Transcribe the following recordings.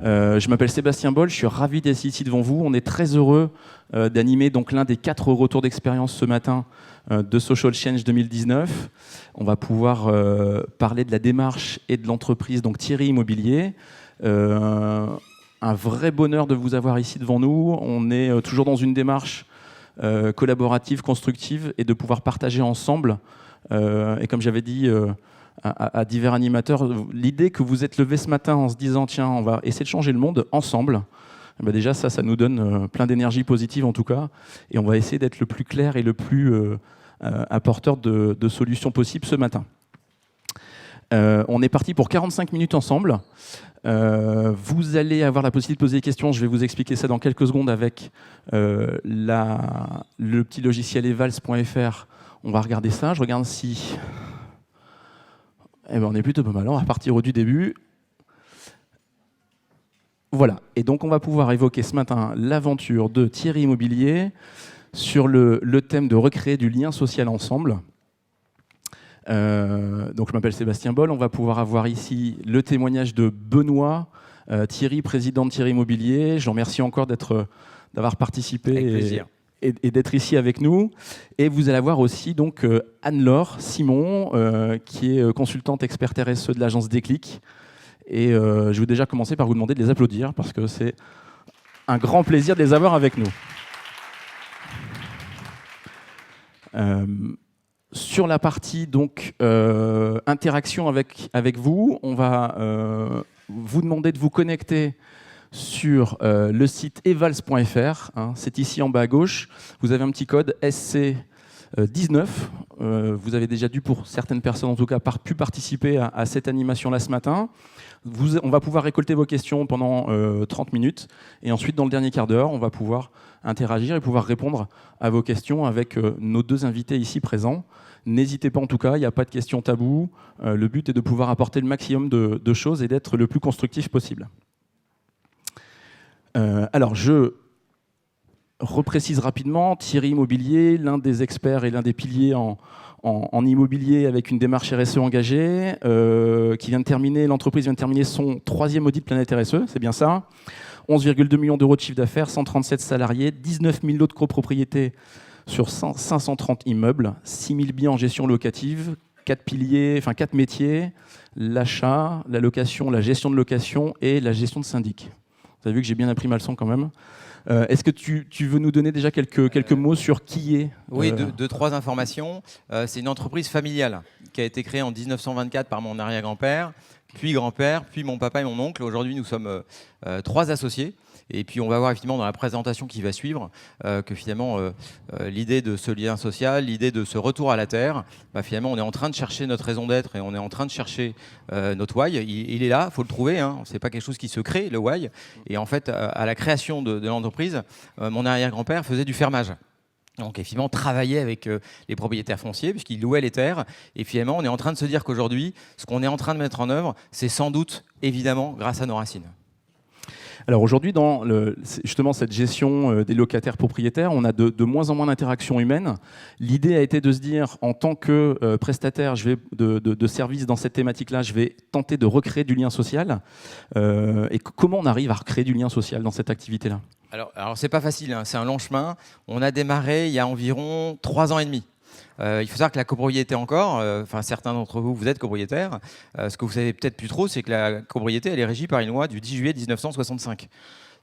Je m'appelle Sébastien Boll, je suis ravi d'être ici devant vous. On est très heureux d'animer donc l'un des 4 retours d'expérience ce matin de Social Change 2019. On va pouvoir parler de la démarche et de l'entreprise, donc Thierry Immobilier. Un vrai bonheur de vous avoir ici devant nous. On est toujours dans une démarche collaborative, constructive, et de pouvoir partager ensemble. Et comme j'avais dit à divers animateurs, l'idée que vous êtes levés ce matin en se disant tiens, on va essayer de changer le monde ensemble, eh bien déjà ça nous donne plein d'énergie positive en tout cas, et on va essayer d'être le plus clair et le plus apporteur de solutions possibles ce matin. On est parti pour 45 minutes ensemble. Vous allez avoir la possibilité de poser des questions. Je vais vous expliquer ça dans quelques secondes avec le petit logiciel evals.fr. On va regarder ça. Je regarde si... Eh ben, on est plutôt pas mal. On va partir du début. Voilà. Et donc, on va pouvoir évoquer ce matin l'aventure de Thierry Immobilier sur le thème de recréer du lien social ensemble. Donc, je m'appelle Sébastien Boll. On va pouvoir avoir ici le témoignage de Benoît Thierry, président de Thierry Immobilier. Je vous remercie encore d'avoir participé. Avec plaisir. Et d'être ici avec nous. Et vous allez avoir aussi donc Anne-Laure Simon, qui est consultante experte RSE de l'agence Déclic. Et je vais déjà commencer par vous demander de les applaudir, parce que c'est un grand plaisir de les avoir avec nous. Sur la partie donc, interaction avec vous, on va vous demander de vous connecter sur le site evals.fr, c'est ici en bas à gauche. Vous avez un petit code SC19. Vous avez déjà dû, pour certaines personnes en tout cas, pu participer à cette animation-là ce matin. On va pouvoir récolter vos questions pendant 30 minutes. Et ensuite, dans le dernier quart d'heure, on va pouvoir interagir et pouvoir répondre à vos questions avec nos 2 invités ici présents. N'hésitez pas en tout cas, il n'y a pas de questions taboues. Le but est de pouvoir apporter le maximum de choses et d'être le plus constructif possible. Alors, je reprécise rapidement, Thierry Immobilier, l'un des experts et l'un des piliers en immobilier avec une démarche RSE engagée, l'entreprise vient de terminer son 3e audit Planète RSE, c'est bien ça. 11,2 millions d'euros de chiffre d'affaires, 137 salariés, 19 000 lots de copropriété sur 530 immeubles, 6 000 biens en gestion locative, 4 métiers, l'achat, la location, la gestion de location et la gestion de syndic. Vous avez vu que j'ai bien appris ma leçon quand même. Est-ce que tu veux nous donner déjà quelques mots sur qui est Oui, 2-3 informations. C'est une entreprise familiale qui a été créée en 1924 par mon arrière-grand-père, puis grand-père, puis mon papa et mon oncle. Aujourd'hui, nous sommes 3 associés. Et puis on va voir effectivement dans la présentation qui va suivre que finalement l'idée de ce lien social, l'idée de ce retour à la terre, finalement on est en train de chercher notre raison d'être et on est en train de chercher notre why. Il est là, il faut le trouver, hein. C'est pas quelque chose qui se crée, le why. Et en fait à la création de l'entreprise, mon arrière-grand-père faisait du fermage. Donc effectivement travaillait avec les propriétaires fonciers puisqu'il louait les terres. Et finalement on est en train de se dire qu'aujourd'hui ce qu'on est en train de mettre en œuvre, c'est sans doute évidemment grâce à nos racines. Alors aujourd'hui, dans justement cette gestion des locataires propriétaires, on a de moins en moins d'interactions humaines. L'idée a été de se dire, en tant que prestataire de services dans cette thématique-là, je vais tenter de recréer du lien social. Et comment on arrive à recréer du lien social dans cette activité-là ? Alors c'est pas facile, hein, c'est un long chemin. On a démarré il y a environ 3 ans et demi. Il faut savoir que la copropriété encore, certains d'entre vous, vous êtes copropriétaires. Ce que vous savez peut-être plus trop, c'est que la copropriété, elle est régie par une loi du 10 juillet 1965.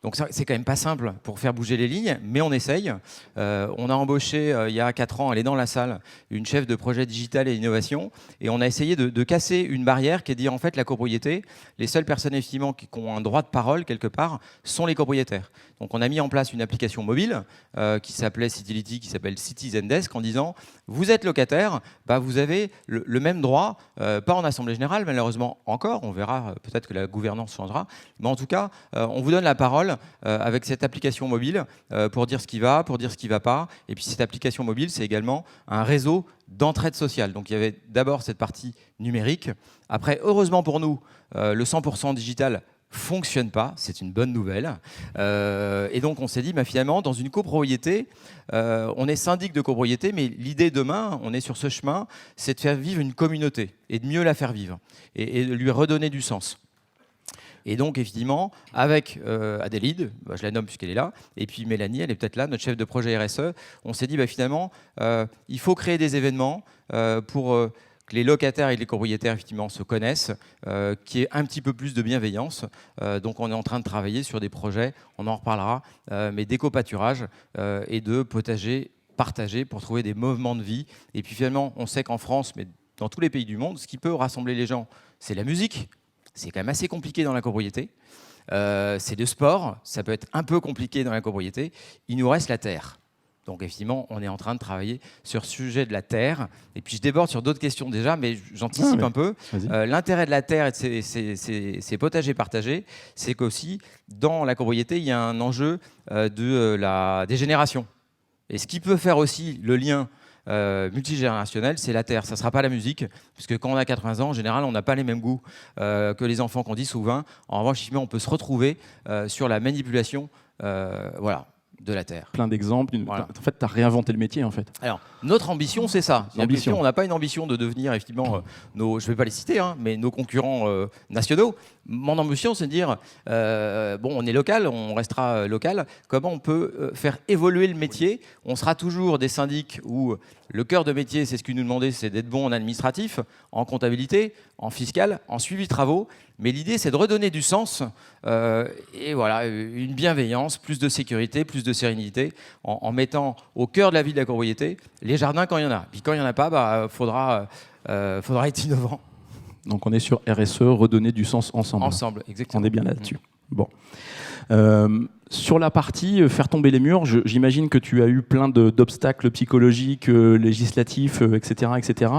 Donc c'est quand même pas simple pour faire bouger les lignes, mais on essaye. On a embauché il y a 4 ans, elle est dans la salle, une chef de projet digital et innovation, et on a essayé de casser une barrière qui est de dire en fait la copropriété, les seules personnes effectivement qui ont un droit de parole quelque part sont les copropriétaires. Donc on a mis en place une application mobile qui s'appelait Citylity, qui s'appelle Citizen Desk, en disant vous êtes locataire, vous avez le même droit, pas en assemblée générale malheureusement encore, on verra peut-être que la gouvernance changera, mais en tout cas on vous donne la parole avec cette application mobile pour dire ce qui va, pour dire ce qui ne va pas. Et puis cette application mobile, c'est également un réseau d'entraide sociale. Donc il y avait d'abord cette partie numérique. Après, heureusement pour nous, le 100% digital fonctionne pas, c'est une bonne nouvelle. Et donc on s'est dit, finalement, dans une copropriété, on est syndic de copropriété, mais l'idée demain, on est sur ce chemin, c'est de faire vivre une communauté et de mieux la faire vivre et de lui redonner du sens. Et donc, effectivement, avec Adélide, je la nomme puisqu'elle est là, et puis Mélanie, elle est peut-être là, notre chef de projet RSE, on s'est dit, finalement, il faut créer des événements pour que les locataires et les copropriétaires, effectivement, se connaissent, qu'il y ait un petit peu plus de bienveillance. Donc, on est en train de travailler sur des projets, on en reparlera, mais d'éco-pâturage et de potager partagé pour trouver des mouvements de vie. Et puis, finalement, on sait qu'en France, mais dans tous les pays du monde, ce qui peut rassembler les gens, c'est la musique. C'est quand même assez compliqué dans la copropriété. C'est le sport, ça peut être un peu compliqué dans la copropriété. Il nous reste la terre. Donc effectivement, on est en train de travailler sur ce sujet de la terre. Et puis je déborde sur d'autres questions déjà, mais j'anticipe un peu. L'intérêt de la terre et de ces potagers partagés, c'est qu'aussi, dans la copropriété, il y a un enjeu des générations. Et ce qui peut faire aussi le lien multigénérationnel, c'est la terre. Ça ne sera pas la musique, puisque quand on a 80 ans, en général, on n'a pas les mêmes goûts que les enfants qui ont 10 ou 20. En revanche, on peut se retrouver sur la manipulation de la terre. Plein d'exemples. En fait, tu as réinventé le métier, en fait. Alors, notre ambition, c'est ça. On n'a pas une ambition de devenir, effectivement, je ne vais pas les citer, mais nos concurrents nationaux. Mon ambition, c'est de dire, on est local, on restera local. Comment on peut faire évoluer le métier? On sera toujours des syndics où le cœur de métier, c'est ce qu'ils nous demandaient, c'est d'être bon en administratif, en comptabilité, en fiscal, en suivi de travaux. Mais l'idée, c'est de redonner du sens et une bienveillance, plus de sécurité, plus de sérénité, en mettant au cœur de la vie de la copropriété les jardins quand il y en a. Puis quand il n'y en a pas, faudra être innovant. Donc on est sur RSE, redonner du sens ensemble. Ensemble, exactement. On est bien là-dessus. Bon. Sur la partie faire tomber les murs, j'imagine que tu as eu plein d'obstacles psychologiques, législatifs, etc. etc.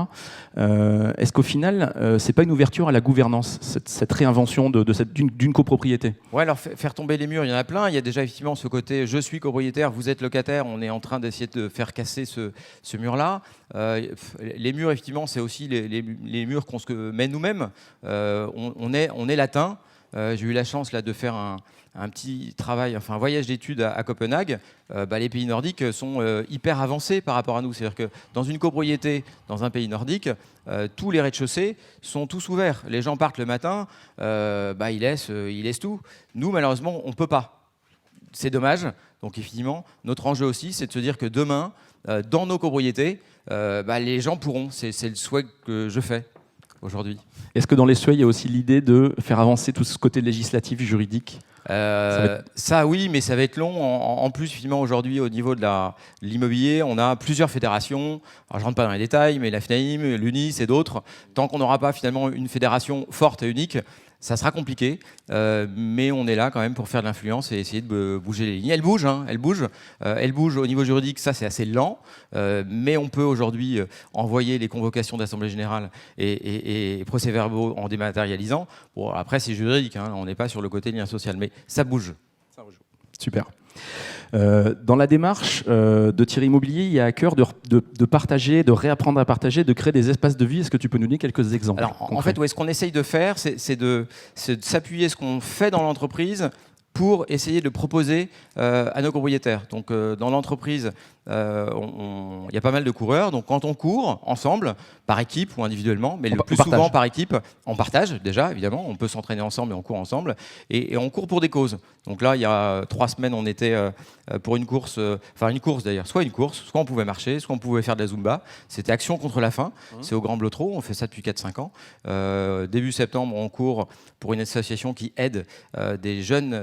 Est-ce qu'au final, c'est pas une ouverture à la gouvernance, cette réinvention d'une copropriété? Ouais, alors faire tomber les murs, il y en a plein. Il y a déjà effectivement ce côté je suis copropriétaire, vous êtes locataire. On est en train d'essayer de faire casser ce mur-là. Les murs, effectivement, c'est aussi les murs qu'on se met nous-mêmes. On est latin. J'ai eu la chance là, de faire un petit travail, un voyage d'études à Copenhague. Les pays nordiques sont hyper avancés par rapport à nous. C'est-à-dire que dans une copropriété, dans un pays nordique, tous les rez-de-chaussée sont tous ouverts. Les gens partent le matin, ils laissent tout. Nous, malheureusement, on ne peut pas. C'est dommage. Donc, effectivement, notre enjeu aussi, c'est de se dire que demain, dans nos copropriétés, les gens pourront. C'est le souhait que je fais aujourd'hui. Est-ce que dans les souhaits, il y a aussi l'idée de faire avancer tout ce côté législatif, juridique? Ça oui, mais ça va être long. En plus, finalement, aujourd'hui, au niveau de l'immobilier, on a plusieurs fédérations. Alors, je ne rentre pas dans les détails, mais la FNAIM, l'UNIS et d'autres. Tant qu'on n'aura pas finalement une fédération forte et unique, ça sera compliqué, mais on est là quand même pour faire de l'influence et essayer de bouger les lignes. Elle bouge, elle bouge au niveau juridique, ça c'est assez lent, mais on peut aujourd'hui envoyer les convocations d'Assemblée Générale et procès-verbaux en dématérialisant. Bon, après c'est juridique, on n'est pas sur le côté lien social, mais ça bouge. Super. Dans la démarche de Thierry Immobilier, il y a à cœur de partager, de réapprendre à partager, de créer des espaces de vie. Est-ce que tu peux nous donner quelques exemples? Alors, en fait, ce qu'on essaye de faire, c'est de s'appuyer sur ce qu'on fait dans l'entreprise pour essayer de proposer à nos copropriétaires. Donc, dans l'entreprise, il y a pas mal de coureurs. Donc, quand on court ensemble, par équipe ou individuellement, mais le plus souvent par équipe, on partage déjà, évidemment. On peut s'entraîner ensemble et on court ensemble. Et on court pour des causes. Donc là, il y a 3 semaines, on était pour une course, d'ailleurs, soit on pouvait marcher, soit on pouvait faire de la Zumba. C'était Action contre la faim. C'est au Grand Blotreau. On fait ça depuis 4-5 ans. Début septembre, on court pour une association qui aide des jeunes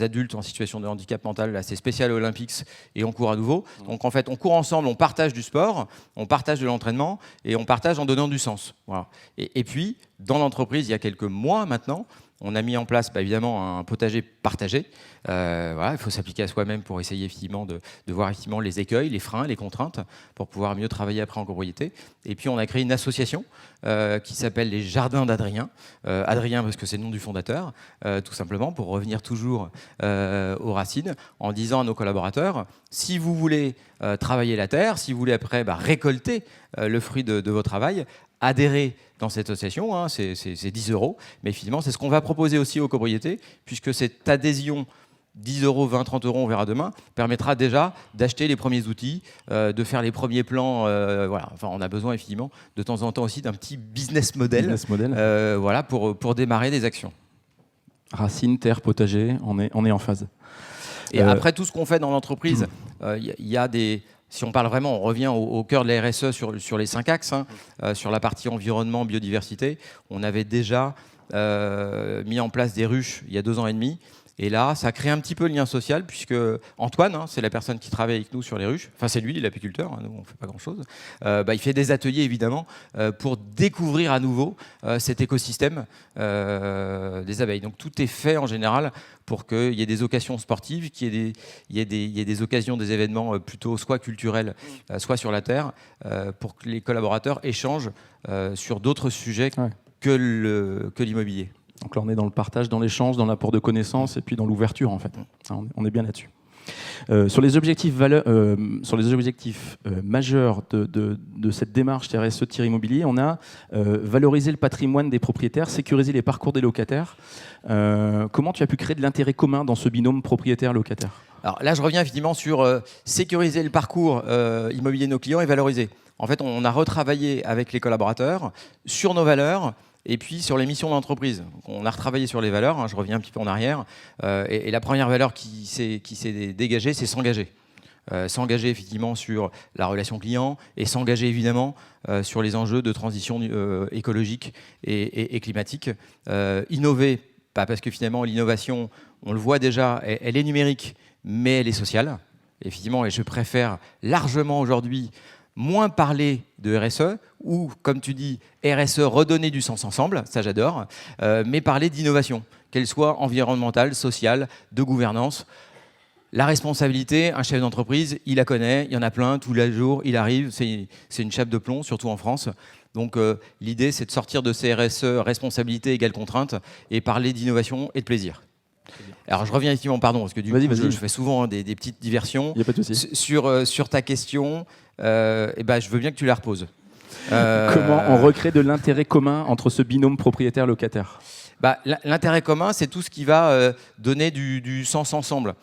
adultes en situation de handicap mental. Là, c'est Special Olympics et on court à nouveau. Donc en fait, on court ensemble, on partage du sport, on partage de l'entraînement et on partage en donnant du sens. Voilà. Et puis, dans l'entreprise, il y a quelques mois maintenant, on a mis en place évidemment un potager partagé. Il faut s'appliquer à soi-même pour essayer effectivement de voir effectivement les écueils, les freins, les contraintes pour pouvoir mieux travailler après en copropriété. Et puis on a créé une association qui s'appelle les Jardins d'Adrien. Adrien parce que c'est le nom du fondateur, tout simplement pour revenir toujours aux racines en disant à nos collaborateurs, si vous voulez travailler la terre, si vous voulez après récolter le fruit de votre travail, adhérer dans cette association, c'est 10 €, mais finalement c'est ce qu'on va proposer aussi aux copropriétés, puisque cette adhésion 10 €, 20, 30 €, on verra demain, permettra déjà d'acheter les premiers outils, de faire les premiers plans. On a besoin effectivement de temps en temps aussi d'un petit business model, pour démarrer des actions. Racines, terre, potager, on est en phase. Et après, tout ce qu'on fait dans l'entreprise, y a des... Si on parle vraiment, on revient au cœur de la RSE sur les 5 axes, sur la partie environnement, biodiversité. On avait déjà mis en place des ruches il y a 2 ans et demi. Et là, ça crée un petit peu le lien social, puisque Antoine, c'est la personne qui travaille avec nous sur les ruches, enfin c'est lui l'apiculteur, nous on ne fait pas grand-chose, il fait des ateliers évidemment pour découvrir à nouveau cet écosystème des abeilles. Donc tout est fait en général pour qu'il y ait des occasions sportives, qu'il y ait des occasions, des événements plutôt soit culturels, soit sur la terre, pour que les collaborateurs échangent sur d'autres sujets que l'immobilier. Donc là, on est dans le partage, dans l'échange, dans l'apport de connaissances et puis dans l'ouverture, en fait. On est bien là-dessus. Sur les objectifs, majeurs de cette démarche RSE-immobilier, on a valorisé le patrimoine des propriétaires, sécuriser les parcours des locataires. Comment tu as pu créer de l'intérêt commun dans ce binôme propriétaire-locataire ? Alors là, je reviens effectivement sur sécuriser le parcours immobilier de nos clients et valoriser. En fait, on a retravaillé avec les collaborateurs sur nos valeurs, et puis sur les missions d'entreprise. On a retravaillé sur les valeurs, je reviens un petit peu en arrière, et la première valeur qui s'est dégagée, c'est s'engager. S'engager effectivement sur la relation client et s'engager évidemment sur les enjeux de transition écologique et climatique. Innover, parce que finalement l'innovation, on le voit déjà, elle est numérique, mais elle est sociale. Effectivement, et je préfère largement aujourd'hui moins parler de RSE, ou, comme tu dis, RSE, redonner du sens ensemble, ça j'adore, mais parler d'innovation, qu'elle soit environnementale, sociale, de gouvernance. La responsabilité, un chef d'entreprise, il la connaît, il y en a plein, tous les jours, il arrive, c'est une chape de plomb, surtout en France. Donc l'idée, c'est de sortir de ces RSE, responsabilité égale contrainte, et parler d'innovation et de plaisir. Alors je reviens effectivement, pardon, parce que du coup, je fais souvent des petites diversions. Il n'y a pas de souci. Sur ta question, je veux bien que tu la reposes. Comment on recrée de l'intérêt commun entre ce binôme propriétaire-locataire ? L'intérêt commun, c'est tout ce qui va donner du sens ensemble.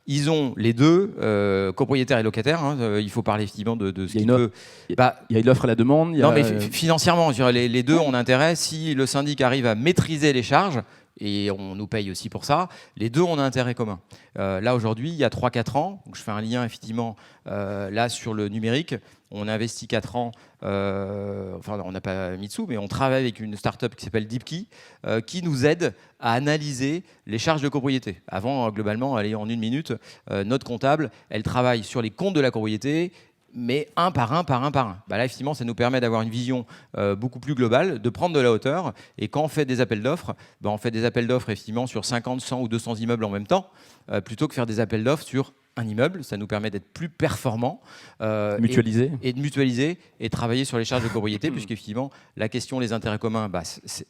Ils ont les deux, copropriétaires et locataires. Il faut parler effectivement de ce qui peut... Il y a l'offre et la demande. Non, mais financièrement, les deux ont intérêt. Si le syndic arrive à maîtriser les charges, et on nous paye aussi pour ça, les deux ont un intérêt commun. Là, aujourd'hui, il y a 3-4 ans, donc je fais un lien effectivement là sur le numérique, on a investi 4 ans, on n'a pas mis de sous, mais on travaille avec une start-up qui s'appelle DeepKey, qui nous aide à analyser les charges de copropriété. Avant, globalement, en 1 minute, notre comptable, elle travaille sur les comptes de la copropriété, mais un par un. Là, effectivement, ça nous permet d'avoir une vision beaucoup plus globale, de prendre de la hauteur. Et quand on fait des appels d'offres, on fait des appels d'offres effectivement sur 50, 100 ou 200 immeubles en même temps, plutôt que faire des appels d'offres sur un immeuble. Ça nous permet d'être plus performants. Mutualiser. Et de mutualiser et de travailler sur les charges de copropriété, puisqu'effectivement, la question des intérêts communs,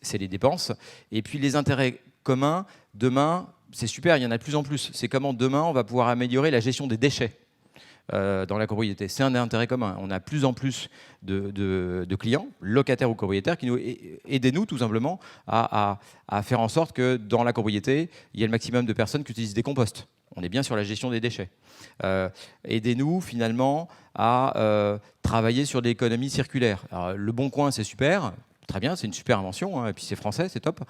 c'est les dépenses. Et puis les intérêts communs, demain, c'est super, il y en a de plus en plus. C'est comment demain, on va pouvoir améliorer la gestion des déchets. Dans la copropriété. C'est un intérêt commun. On a de plus en plus de clients, locataires ou copropriétaires, qui nous aidez-nous tout simplement à faire en sorte que dans la copropriété, il y ait le maximum de personnes qui utilisent des composts. On est bien sur la gestion des déchets. Aidez-nous finalement à travailler sur l'économie circulaire. Alors, le Bon Coin, c'est super. Très bien, c'est une super invention, et puis c'est français, c'est top.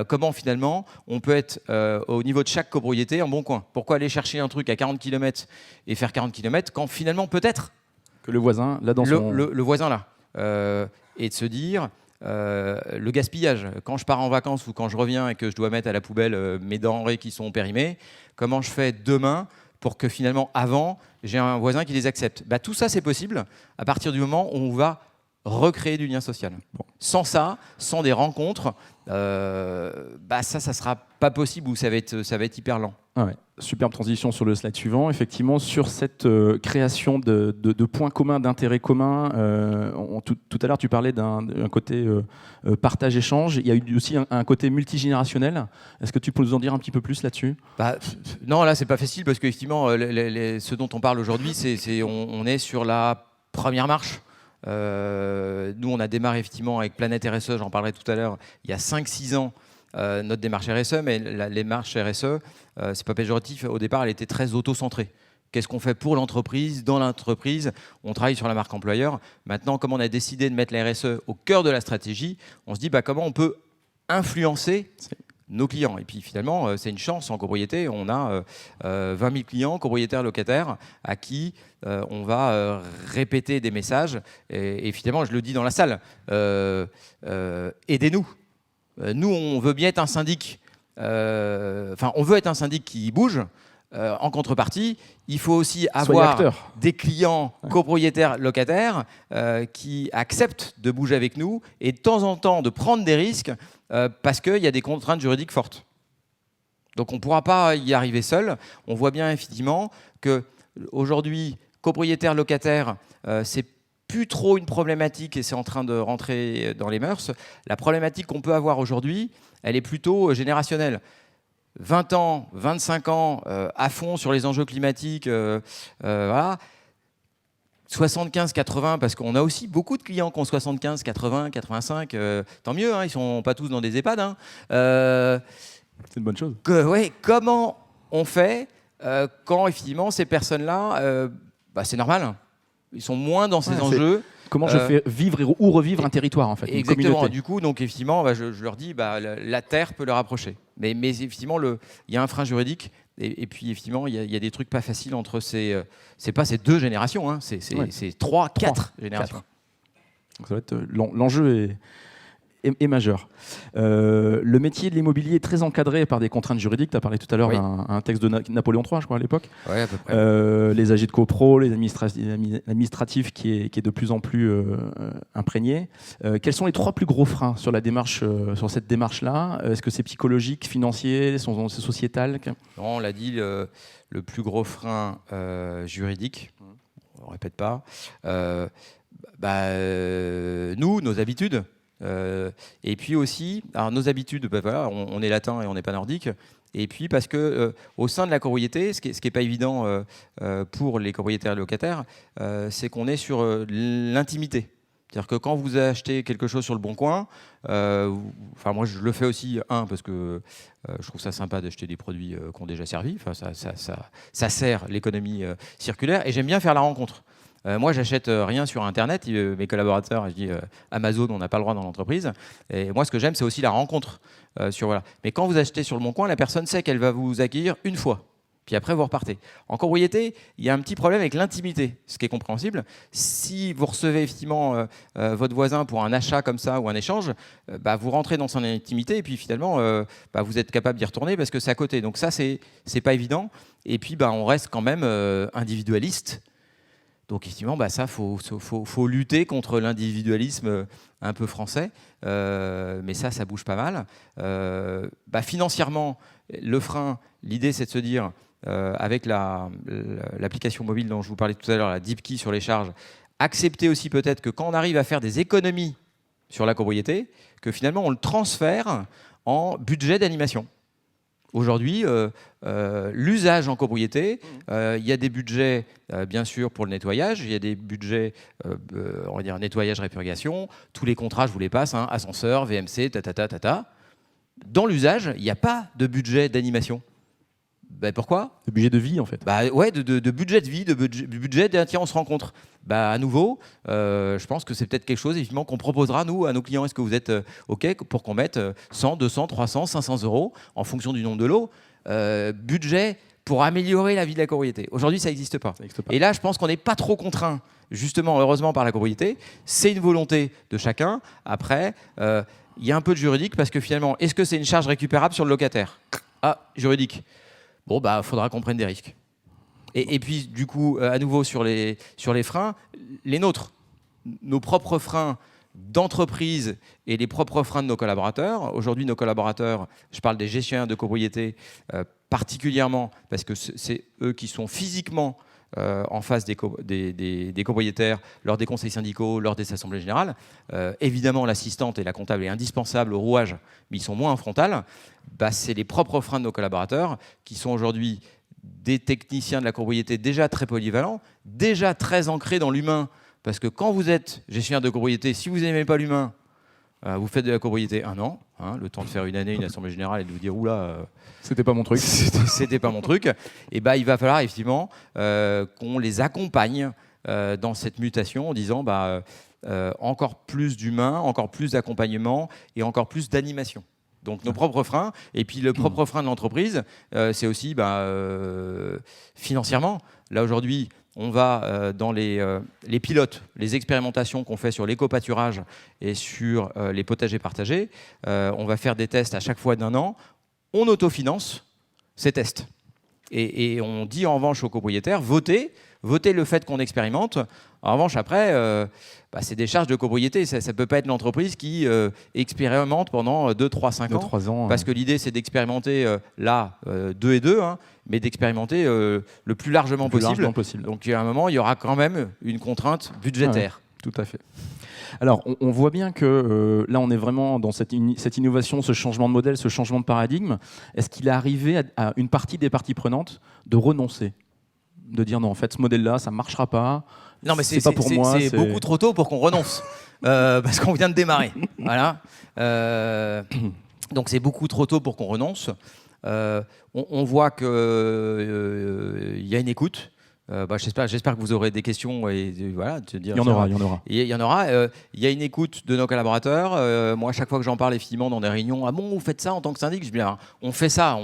Comment finalement on peut être au niveau de chaque copropriété en bon coin ? Pourquoi aller chercher un truc à 40 km et faire 40 km quand finalement peut-être que le voisin, là dans son... Le voisin là. Et de se dire, le gaspillage, quand je pars en vacances ou quand je reviens et que je dois mettre à la poubelle mes denrées qui sont périmées, comment je fais demain pour que finalement avant, j'ai un voisin qui les accepte ? Tout ça c'est possible à partir du moment où on va recréer du lien social. Bon. Sans ça, sans des rencontres, ça sera pas possible ou ça va être hyper lent. Ah ouais. Superbe transition sur le slide suivant. Effectivement, sur cette création de points communs, d'intérêts communs, tout à l'heure tu parlais d'un côté partage-échange. Il y a eu aussi un côté multigénérationnel. Est-ce que tu peux nous en dire un petit peu plus là-dessus ? Non, là c'est pas facile parce qu'effectivement, ce dont on parle aujourd'hui, on est sur la première marche. Nous, on a démarré effectivement avec Planète RSE, j'en parlerai tout à l'heure, il y a 5-6 ans, notre démarche RSE, mais la démarche RSE, c'est pas péjoratif, au départ, elle était très auto-centrée. Qu'est-ce qu'on fait pour l'entreprise ? Dans l'entreprise, on travaille sur la marque employeur. Maintenant, comme on a décidé de mettre la RSE au cœur de la stratégie, on se dit comment on peut influencer nos clients. Et puis finalement, c'est une chance en copropriété. On a 20 000 clients, copropriétaires, locataires, à qui on va répéter des messages. Et finalement, je le dis dans la salle, aidez-nous. Nous, on veut bien être un syndic. On veut être un syndic qui bouge. En contrepartie, il faut aussi avoir des clients copropriétaires, locataires qui acceptent de bouger avec nous et de temps en temps de prendre des risques parce qu'il y a des contraintes juridiques fortes. Donc on ne pourra pas y arriver seul. On voit bien effectivement qu'aujourd'hui, copropriétaire, locataire, c'est plus trop une problématique et c'est en train de rentrer dans les mœurs. La problématique qu'on peut avoir aujourd'hui, elle est plutôt générationnelle. 20 ans, 25 ans, à fond sur les enjeux climatiques, voilà. 75-80, parce qu'on a aussi beaucoup de clients qui ont 75, 80, 85, tant mieux, hein, ils ne sont pas tous dans des EHPAD. Hein. C'est une bonne chose. Comment on fait quand effectivement ces personnes-là, c'est normal, ils sont moins dans ces enjeux. Comment je fais vivre ou revivre un territoire, en fait. Exactement. Du coup, donc, effectivement, je leur dis, la terre peut le rapprocher. Mais effectivement, il y a un frein juridique. Et puis, effectivement, il y a des trucs pas faciles entre c'est pas ces deux générations, hein, c'est 3, 4 générations. Donc, ça va être, l'enjeu est majeur. Le métier de l'immobilier est très encadré par des contraintes juridiques. Tu as parlé tout à l'heure d'un texte de Napoléon III, je crois, à l'époque. Oui, à peu près. Les AG de copro, l'administratif qui est de plus en plus imprégné. Quels sont les 3 plus gros freins sur cette démarche-là? Est-ce que c'est psychologique, financier, c'est sociétal? Non, on l'a dit, le plus gros frein juridique, on ne répète pas, nos habitudes. Et puis aussi, alors nos habitudes, on est latin et on n'est pas nordique. Et puis parce que au sein de la copropriété, ce qui n'est pas évident pour les copropriétaires et locataires, c'est qu'on est sur l'intimité. C'est-à-dire que quand vous achetez quelque chose sur le Bon Coin, moi je le fais aussi, parce que je trouve ça sympa d'acheter des produits qui ont déjà servi. Ça sert l'économie circulaire et j'aime bien faire la rencontre. Moi, j'achète rien sur Internet. Mes collaborateurs, je dis Amazon, on n'a pas le droit dans l'entreprise. Et moi, ce que j'aime, c'est aussi la rencontre. Mais quand vous achetez sur le Bon Coin, la personne sait qu'elle va vous accueillir une fois. Puis après, vous repartez. En copropriété, il y a un petit problème avec l'intimité, ce qui est compréhensible. Si vous recevez effectivement votre voisin pour un achat comme ça ou un échange, vous rentrez dans son intimité et puis finalement, vous êtes capable d'y retourner parce que c'est à côté. Donc ça, c'est pas évident. Et puis, on reste quand même individualiste. Donc, effectivement, ça, faut lutter contre l'individualisme un peu français. Mais ça bouge pas mal. Financièrement, le frein, l'idée, c'est de se dire, avec l'application mobile dont je vous parlais tout à l'heure, la DeepKey sur les charges, accepter aussi peut-être que quand on arrive à faire des économies sur la copropriété, que finalement, on le transfère en budget d'animation. Aujourd'hui, l'usage en copropriété, il y a des budgets, bien sûr, pour le nettoyage. Il y a des budgets, on va dire, nettoyage, répurgation. Tous les contrats, je vous les passe, ascenseur, VMC, Dans l'usage, il n'y a pas de budget d'animation. Pourquoi ? De budget de vie, en fait. De budget de vie, de budget tiens, on se rencontre. À nouveau, je pense que c'est peut-être quelque chose évidemment qu'on proposera, nous, à nos clients. Est-ce que vous êtes OK pour qu'on mette 100, 200, 300, 500 € en fonction du nombre de lots budget pour améliorer la vie de la copropriété. Aujourd'hui, ça n'existe pas. Et là, je pense qu'on n'est pas trop contraint, justement, heureusement, par la copropriété. C'est une volonté de chacun. Après, il y a un peu de juridique parce que finalement, est-ce que c'est une charge récupérable sur le locataire ? Juridique. Bon, faudra qu'on prenne des risques. Et puis, du coup, à nouveau, sur les freins, les nôtres, nos propres freins d'entreprise et les propres freins de nos collaborateurs. Aujourd'hui, nos collaborateurs, je parle des gestionnaires de copropriété particulièrement, parce que c'est eux qui sont physiquement en face des copropriétaires, lors des conseils syndicaux, lors des assemblées générales. Évidemment, l'assistante et la comptable est indispensable au rouage, mais ils sont moins en frontal. C'est les propres freins de nos collaborateurs qui sont aujourd'hui des techniciens de la copropriété déjà très polyvalents, déjà très ancrés dans l'humain. Parce que quand vous êtes gestionnaire de copropriété, si vous n'aimez pas l'humain, vous faites de la copropriété 1 an, le temps de faire une année, une assemblée générale et de vous dire oula, c'était pas mon truc. C'était pas mon truc. Et il va falloir effectivement qu'on les accompagne dans cette mutation en disant encore plus d'humain, encore plus d'accompagnement et encore plus d'animation. Donc nos propres freins. Et puis le propre frein de l'entreprise, c'est aussi financièrement. Là aujourd'hui, on va dans les pilotes, les expérimentations qu'on fait sur l'éco-pâturage et sur les potagers partagés. On va faire des tests à chaque fois d'1 an. On autofinance ces tests. Et on dit en revanche aux copropriétaires, votez le fait qu'on expérimente. En revanche, après, c'est des charges de copropriété. Ça ne peut pas être l'entreprise qui expérimente pendant 2, 3, 5 ans. 3 ans. Parce que l'idée, c'est d'expérimenter 2 et 2, mais d'expérimenter le plus largement possible. Donc, à un moment, il y aura quand même une contrainte budgétaire. Ouais, tout à fait. Alors, on voit bien que là, on est vraiment dans cette innovation, ce changement de modèle, ce changement de paradigme. Est-ce qu'il est arrivé à une partie des parties prenantes de renoncer, de dire non, en fait, ce modèle-là, ça ne marchera pas. Non, mais c'est pas pour moi. C'est beaucoup trop tôt pour qu'on renonce, parce qu'on vient de démarrer. Voilà. Donc, c'est beaucoup trop tôt pour qu'on renonce. On voit qu'il y a une écoute. J'espère que vous aurez des questions et voilà, il y en aura. Il y en aura. Il y a une écoute de nos collaborateurs. Moi, à chaque fois que j'en parle effectivement dans des réunions, vous faites ça en tant que syndic, je dis on fait ça,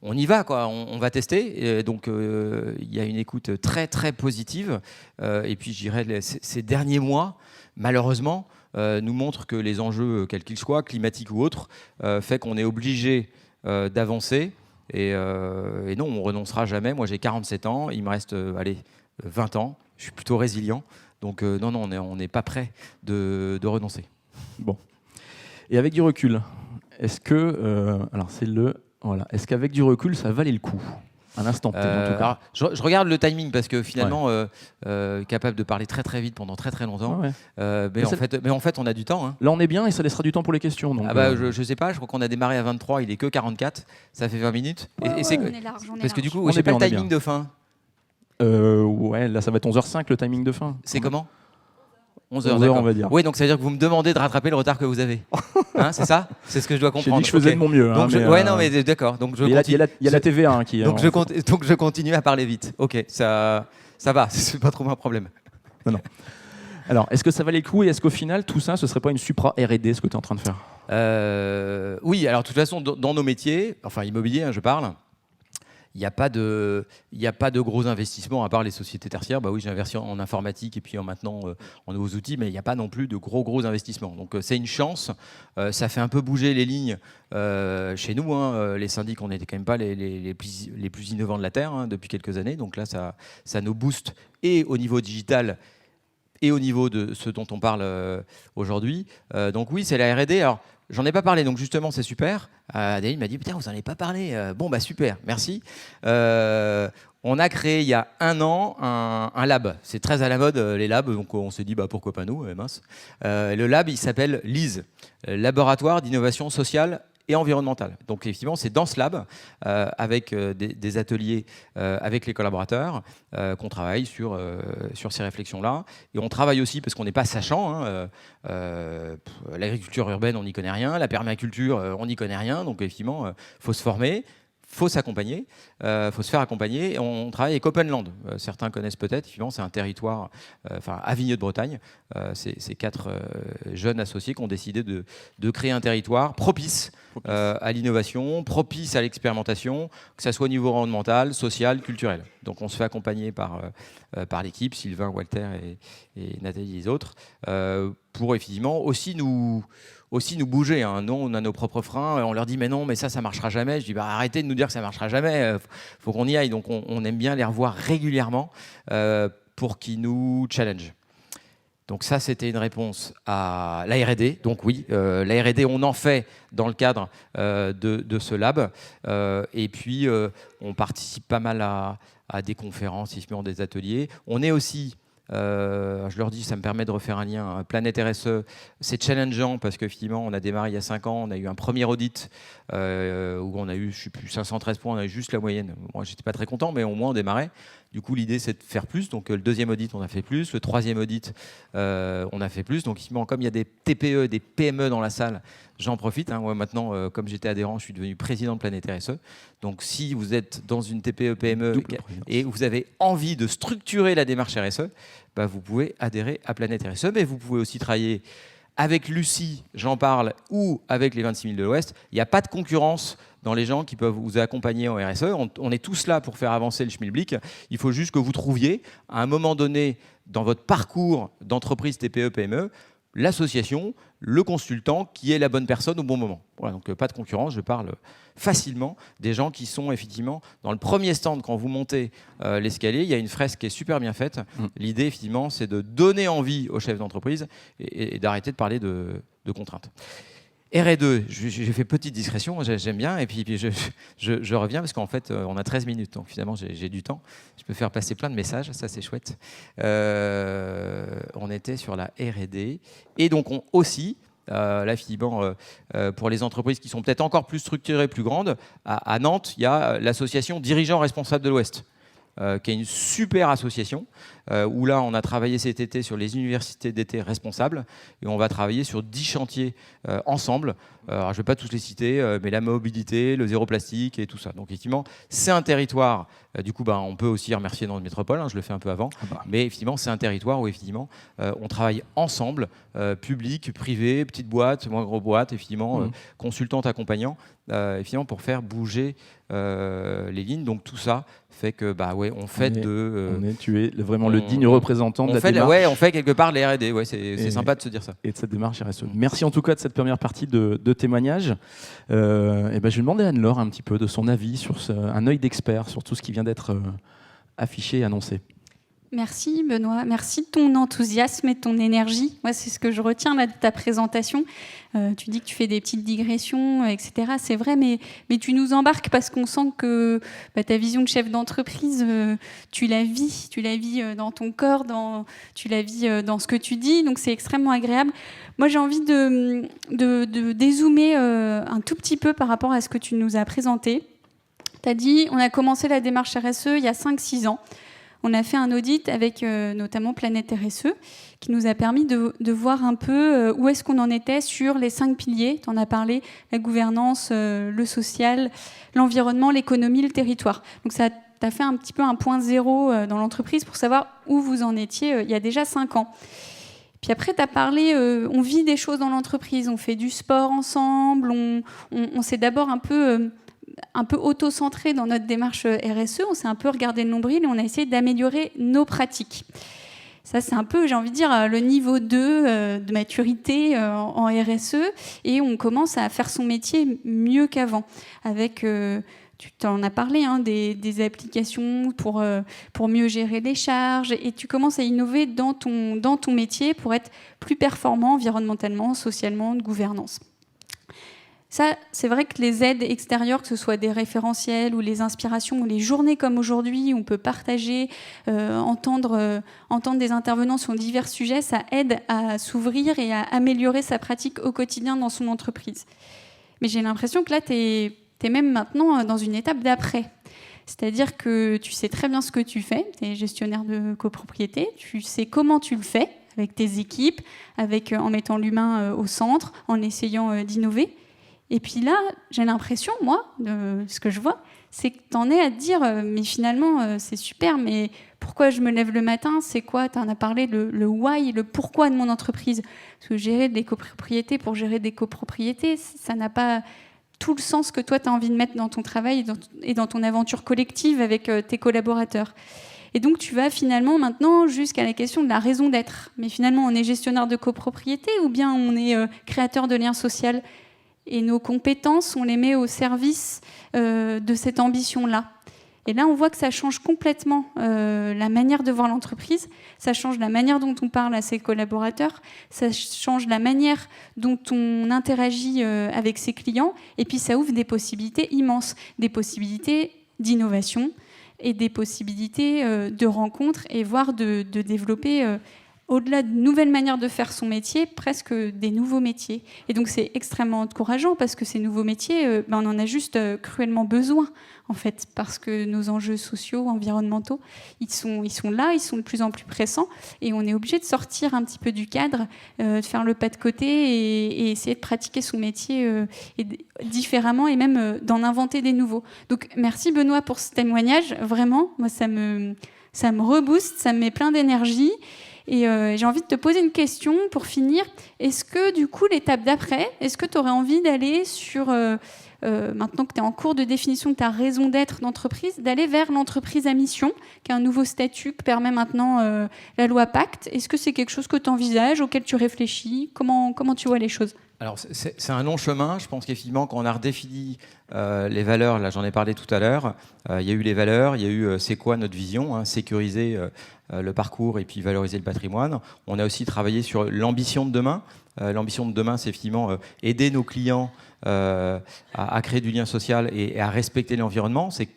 on y va quoi, on va tester. Et donc il y a une écoute très très positive. Et puis je dirais ces derniers mois, malheureusement, nous montrent que les enjeux, quels qu'ils soient, climatiques ou autres, fait qu'on est obligé d'avancer. Et non, on ne renoncera jamais. Moi, j'ai 47 ans. Il me reste 20 ans. Je suis plutôt résilient. Donc, non, on n'est pas prêt de renoncer. Bon. Et avec du recul, est-ce que... Est-ce qu'avec du recul, ça valait le coup ? À l'instant T, en tout cas. Je regarde le timing parce que finalement, capable de parler très très vite pendant très très longtemps. Mais en fait, on a du temps. Là, on est bien et ça laissera du temps pour les questions. Donc, je sais pas, je crois qu'on a démarré à 23, il est que 44, ça fait 20 minutes. On est large, parce que du coup, j'ai pas le timing de fin. Là, ça va être 11h05 le timing de fin. C'est comment 11h, on va dire. Oui, donc ça veut dire que vous me demandez de rattraper le retard que vous avez. C'est ça ? C'est ce que je dois comprendre. J'ai dit que je faisais de mon mieux. Mais d'accord. Donc il y a la TVA qui est... Donc je continue à parler vite. Ok, ça va, c'est pas trop un problème. Non. Alors, est-ce que ça valait le coup et est-ce qu'au final, tout ça, ce serait pas une supra R&D, ce que tu es en train de faire ? Oui, alors de toute façon, dans nos métiers, enfin immobilier, je parle, il n'y a pas de gros investissements à part les sociétés tertiaires. Oui, j'ai investi en informatique et puis maintenant en nouveaux outils, mais il n'y a pas non plus de gros investissements. Donc c'est une chance. Ça fait un peu bouger les lignes chez nous. Les syndics, on n'était quand même pas les plus innovants de la Terre depuis quelques années. Donc là, ça nous booste et au niveau digital et au niveau de ce dont on parle aujourd'hui. Donc oui, c'est la R&D. Alors, j'en ai pas parlé, donc justement, c'est super. Adèle m'a dit, putain, vous n'en avez pas parlé. Super, merci. On a créé il y a 1 an un lab. C'est très à la mode, les labs, donc on s'est dit, pourquoi pas nous, mince. Le lab, il s'appelle LISE, Laboratoire d'innovation sociale et environnementale. Donc effectivement, c'est dans ce lab, avec des ateliers avec les collaborateurs, qu'on travaille sur ces réflexions-là. Et on travaille aussi, parce qu'on n'est pas sachant, l'agriculture urbaine, on n'y connaît rien, la permaculture, on n'y connaît rien. Donc effectivement, il faut se former. Faut s'accompagner, faut se faire accompagner. Et on travaille avec Openland. Certains connaissent peut-être. Effectivement, c'est un territoire, à Vigneux de Bretagne. C'est 4 jeunes associés qui ont décidé de créer un territoire propice à l'innovation, propice à l'expérimentation, que ce soit au niveau environnemental, social, culturel. Donc, on se fait accompagner par l'équipe, Sylvain, Walter et Nathalie et les autres, pour effectivement aussi nous bouger. Nous, on a nos propres freins. On leur dit, mais non, mais ça marchera jamais. Je dis, arrêtez de nous dire que ça marchera jamais. Faut qu'on y aille. Donc, on aime bien les revoir régulièrement pour qu'ils nous challengent. Donc ça, c'était une réponse à la R&D. Donc oui, la R&D, on en fait dans le cadre de ce lab. Et puis, on participe pas mal à des conférences, effectivement, des ateliers. On est aussi... je leur dis, ça me permet de refaire un lien. Planète RSE, c'est challengeant parce qu'effectivement, on a démarré il y a 5 ans, on a eu un premier audit où on a eu, je ne sais plus, 513 points, on a eu juste la moyenne. Moi, j'étais pas très content, mais au moins on démarrait. Du coup, l'idée, c'est de faire plus. Donc, le 2e audit, on a fait plus. Le 3e audit, on a fait plus. Donc, comme il y a des TPE, des PME dans la salle, j'en profite. Moi, maintenant, comme j'étais adhérent, je suis devenu président de Planète RSE. Donc, si vous êtes dans une TPE, PME et vous avez envie de structurer la démarche RSE, vous pouvez adhérer à Planète RSE. Mais vous pouvez aussi travailler avec Lucie, j'en parle, ou avec les 26 000 de l'Ouest, il n'y a pas de concurrence dans les gens qui peuvent vous accompagner en RSE. On est tous là pour faire avancer le schmilblick. Il faut juste que vous trouviez, à un moment donné, dans votre parcours d'entreprise TPE, PME, l'association, le consultant qui est la bonne personne au bon moment. Voilà, donc pas de concurrence, je parle facilement des gens qui sont effectivement dans le premier stand quand vous montez l'escalier. Il y a une fresque qui est super bien faite. L'idée, effectivement, c'est de donner envie aux chefs d'entreprise et d'arrêter de parler de contraintes. RE2, j'ai fait petite discrétion, j'aime bien, et puis je reviens parce qu'en fait, on a 13 minutes, donc finalement, j'ai du temps. Je peux faire passer plein de messages, ça c'est chouette. On était sur la R&D, et donc aussi, là, finalement, pour les entreprises qui sont peut-être encore plus structurées, plus grandes, à Nantes, il y a l'association Dirigeants Responsables de l'Ouest, qui est une super association, où là, on a travaillé cet été sur les universités d'été responsables, et on va travailler sur 10 chantiers ensemble. Alors, je ne vais pas tous les citer, mais la mobilité, le zéro plastique et tout ça. Donc, effectivement, c'est un territoire, du coup, on peut aussi remercier Nantes Métropole, je le fais un peu avant, mais effectivement, c'est un territoire où, effectivement, on travaille ensemble, public, privé, petite boîte, moins gros boîte, effectivement, consultante, accompagnant, effectivement, pour faire bouger les lignes. Donc, tout ça fait que, on fait tu es vraiment le digne représentant de la démarche. On fait quelque part les R&D, c'est sympa de se dire ça. Et de cette démarche RSE. Merci en tout cas de cette première partie de témoignage. Je vais demander à Anne-Laure un petit peu de son avis, sur un œil d'expert sur tout ce qui vient d'être affiché et annoncé. Merci Benoît, merci de ton enthousiasme et de ton énergie. Moi, c'est ce que je retiens là de ta présentation. Tu dis que tu fais des petites digressions, etc. C'est vrai, mais tu nous embarques parce qu'on sent que ta vision de chef d'entreprise, tu la vis dans ton corps, tu la vis dans ce que tu dis, donc c'est extrêmement agréable. Moi, j'ai envie de dézoomer un tout petit peu par rapport à ce que tu nous as présenté. Tu as dit, on a commencé la démarche RSE il y a 5-6 ans. On a fait un audit avec notamment Planète RSE qui nous a permis de voir un peu où est-ce qu'on en était sur les 5 piliers. Tu en as parlé, la gouvernance, le social, l'environnement, l'économie, le territoire. Donc ça t'a fait un petit peu un point zéro dans l'entreprise pour savoir où vous en étiez il y a déjà 5 ans. Puis après, tu as parlé, on vit des choses dans l'entreprise, on fait du sport ensemble, on s'est d'abord un peu auto-centré dans notre démarche RSE, on s'est un peu regardé le nombril et on a essayé d'améliorer nos pratiques. Ça, c'est un peu, j'ai envie de dire, le niveau 2 de maturité en RSE, et on commence à faire son métier mieux qu'avant. Avec, tu t'en as parlé, des applications pour mieux gérer les charges, et tu commences à innover dans ton métier pour être plus performant environnementalement, socialement, de gouvernance. Ça, c'est vrai que les aides extérieures, que ce soit des référentiels ou les inspirations ou les journées comme aujourd'hui, où on peut partager, entendre des intervenants sur divers sujets, ça aide à s'ouvrir et à améliorer sa pratique au quotidien dans son entreprise. Mais j'ai l'impression que là, tu es même maintenant dans une étape d'après. C'est-à-dire que tu sais très bien ce que tu fais, tu es gestionnaire de copropriété, tu sais comment tu le fais avec tes équipes, en mettant l'humain au centre, en essayant d'innover. Et puis là, j'ai l'impression, moi, de ce que je vois, c'est que tu en es à te dire, mais finalement, c'est super, mais pourquoi je me lève le matin? C'est quoi? Tu en as parlé, le why, le pourquoi de mon entreprise. Parce que gérer des copropriétés pour gérer des copropriétés, ça n'a pas tout le sens que toi, tu as envie de mettre dans ton travail et dans ton aventure collective avec tes collaborateurs. Et donc, tu vas finalement maintenant jusqu'à la question de la raison d'être. Mais finalement, on est gestionnaire de copropriété ou bien on est créateur de liens sociaux? Et nos compétences, on les met au service de cette ambition-là. Et là, on voit que ça change complètement la manière de voir l'entreprise, ça change la manière dont on parle à ses collaborateurs, ça change la manière dont on interagit avec ses clients, et puis ça ouvre des possibilités immenses, des possibilités d'innovation et des possibilités de rencontres, et voire de développer... au-delà de nouvelles manières de faire son métier, presque des nouveaux métiers. Et donc c'est extrêmement encourageant parce que ces nouveaux métiers, on en a juste cruellement besoin, en fait, parce que nos enjeux sociaux, environnementaux, ils sont là, ils sont de plus en plus pressants, et on est obligé de sortir un petit peu du cadre, de faire le pas de côté et essayer de pratiquer son métier différemment, et même d'en inventer des nouveaux. Donc merci Benoît pour ce témoignage, vraiment, moi ça me rebooste, ça me met plein d'énergie. Et j'ai envie de te poser une question pour finir. Est-ce que du coup, l'étape d'après, est-ce que tu aurais envie d'aller sur, maintenant que tu es en cours de définition de ta raison d'être d'entreprise, d'aller vers l'entreprise à mission, qui est un nouveau statut que permet maintenant la loi Pacte? Est-ce que c'est quelque chose que tu envisages, auquel tu réfléchis? Comment tu vois les choses? Alors, c'est un long chemin. Je pense qu'effectivement, quand on a redéfini les valeurs, là j'en ai parlé tout à l'heure, il y a eu les valeurs, il y a eu c'est quoi notre vision, hein, sécuriser le parcours et puis valoriser le patrimoine. On a aussi travaillé sur l'ambition de demain. L'ambition de demain, c'est effectivement aider nos clients à créer du lien social et à respecter l'environnement. C'est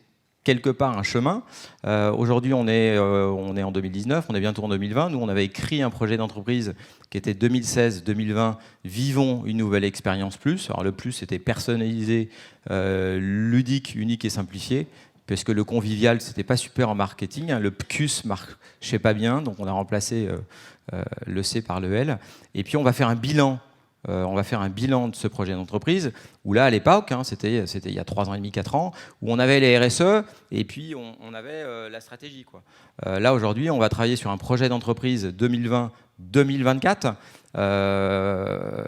quelque part un chemin. Aujourd'hui, on est en 2019, on est bientôt en 2020. Nous, on avait écrit un projet d'entreprise qui était 2016-2020, Vivons une nouvelle expérience plus. Alors le plus, c'était personnalisé, ludique, unique et simplifié, parce que le convivial, c'était pas super en marketing. Hein. Le PCUS marchait pas bien, donc on a remplacé le C par le L. Et puis, on va faire un bilan. On va faire un bilan de ce projet d'entreprise, où là, à l'époque, hein, c'était il y a 3 ans et demi, 4 ans, où on avait les RSE, et puis on avait la stratégie, quoi. Là, aujourd'hui, on va travailler sur un projet d'entreprise 2020-2024.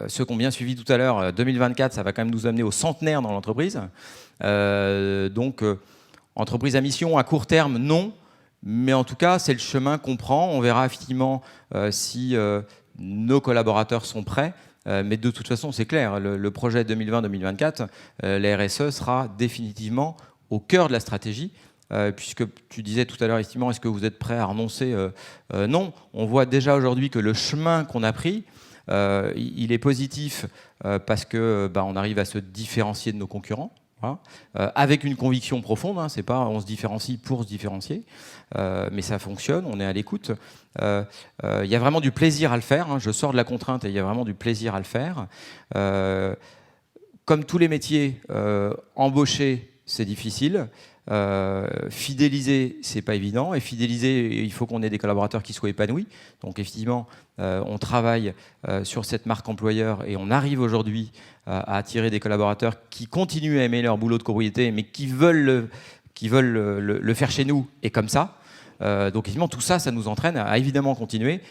Ceux qui ont bien suivi tout à l'heure, 2024, ça va quand même nous amener au centenaire dans l'entreprise. Donc, entreprise à mission, à court terme, non. Mais en tout cas, c'est le chemin qu'on prend. On verra effectivement si nos collaborateurs sont prêts. Mais de toute façon, c'est clair, le projet 2020-2024, la RSE sera définitivement au cœur de la stratégie, puisque tu disais tout à l'heure, effectivement, est-ce que vous êtes prêts à renoncer? Non, on voit déjà aujourd'hui que le chemin qu'on a pris, il est positif parce que on arrive à se différencier de nos concurrents. Voilà. Avec une conviction profonde, hein, c'est pas on se différencie pour se différencier, mais ça fonctionne, on est à l'écoute. Il y a vraiment du plaisir à le faire, hein, je sors de la contrainte et il y a vraiment du plaisir à le faire. Comme tous les métiers, embaucher, c'est difficile. Fidéliser, c'est pas évident. Et fidéliser, il faut qu'on ait des collaborateurs qui soient épanouis. Donc effectivement, on travaille sur cette marque employeur et on arrive aujourd'hui à attirer des collaborateurs qui continuent à aimer leur boulot de copropriété, mais qui veulent le faire chez nous et comme ça. Donc évidemment, tout ça, ça nous entraîne à évidemment continuer.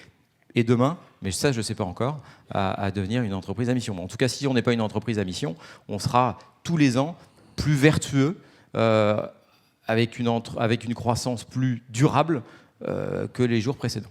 Et demain, mais ça je ne sais pas encore, à devenir une entreprise à mission. En tout cas, si on n'est pas une entreprise à mission, on sera tous les ans plus vertueux, avec une croissance plus durable que les jours précédents.